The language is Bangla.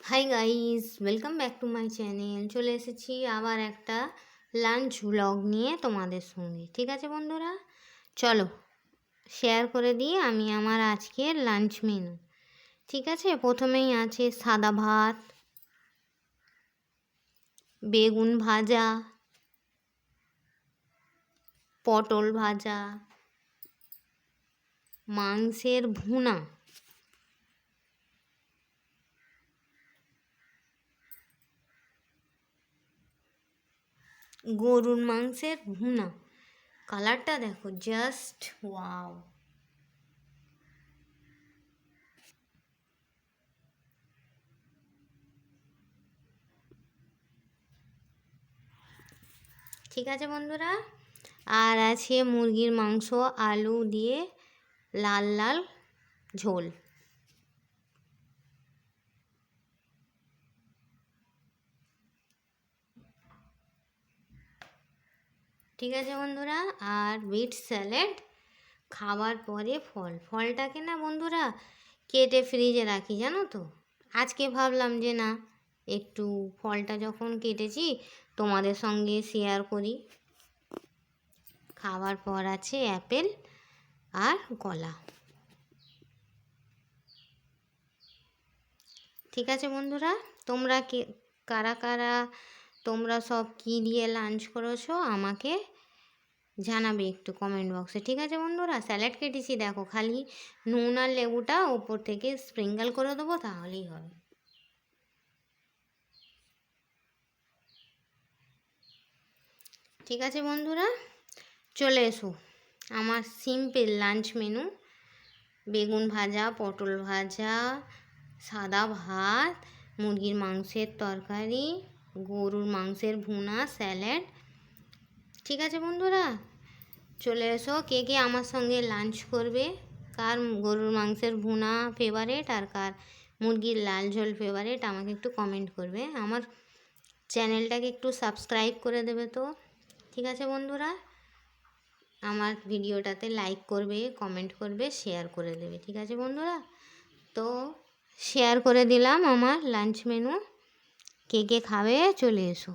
Hi guys, welcome back to my channel. চলে এসেছি আবার একটা লাঞ্চ ব্লগ নিয়ে তোমাদের সঙ্গে। ঠিক আছে বন্ধুরা, চলো শেয়ার করে দিই আমি আমার আজকের লাঞ্চ মেনু। ঠিক আছে, প্রথমেই আছে সাদা ভাত, বেগুন ভাজা, পটল ভাজা, মাংসের ভুনা, গরুর মাংসের ভুনা। কালারটা দেখো, জাস্ট ওয়াও। ঠিক আছে বন্ধুরা, আর আছে মুরগির মাংস আলু দিয়ে লাল লাল ঝোল। ঠিক আছে বন্ধুরা, আর বিট স্যালাড। খাবার পরে ফলটাকে না বন্ধুরা কেটে ফ্রিজে রাখি, জানো তো। আজকে ভাবলাম যে না, একটু ফলটা যখন কেটেছি তোমাদের সঙ্গে শেয়ার করি। খাবার পর আছে অ্যাপেল আর কলা। ঠিক আছে বন্ধুরা, তোমরা কারা কারা তোমরা সব কী দিয়ে লাঞ্চ করেছো আমাকে জানাবে একটু কমেন্ট বক্সে। ঠিক আছে বন্ধুরা, স্যালাড কেটেছি দেখো, খালি নুন আর লেবুটা ওপর থেকে স্প্রিঙ্কল করে দেবো, তাহলেই হবে। ঠিক আছে বন্ধুরা, চলে এসো আমার সিম্পল লাঞ্চ মেনু। বেগুন ভাজা, পটল ভাজা, সাদা ভাত, মুরগির মাংসের তরকারি, গরুর মাংসের ভুনা, স্যালাড। ঠিক আছে বন্ধুরা, চলে এসো কে কে আমার সঙ্গে লাঞ্চ করবে, কার গরুর মাংসের ভুনা ফেভারেট আর কার মুরগির লাল ঝোল ফেভারেট, আমাকে একটু কমেন্ট করবে। আমার চ্যানেলটাকে একটু সাবস্ক্রাইব করে দেবে তো। ঠিক আছে বন্ধুরা, আমার ভিডিওটাতে লাইক করবে, কমেন্ট করবে, শেয়ার করে দেবে। ঠিক আছে বন্ধুরা, তো শেয়ার করে দিলাম আমার লাঞ্চ মেনু। কে কে খাবে চলে এসো।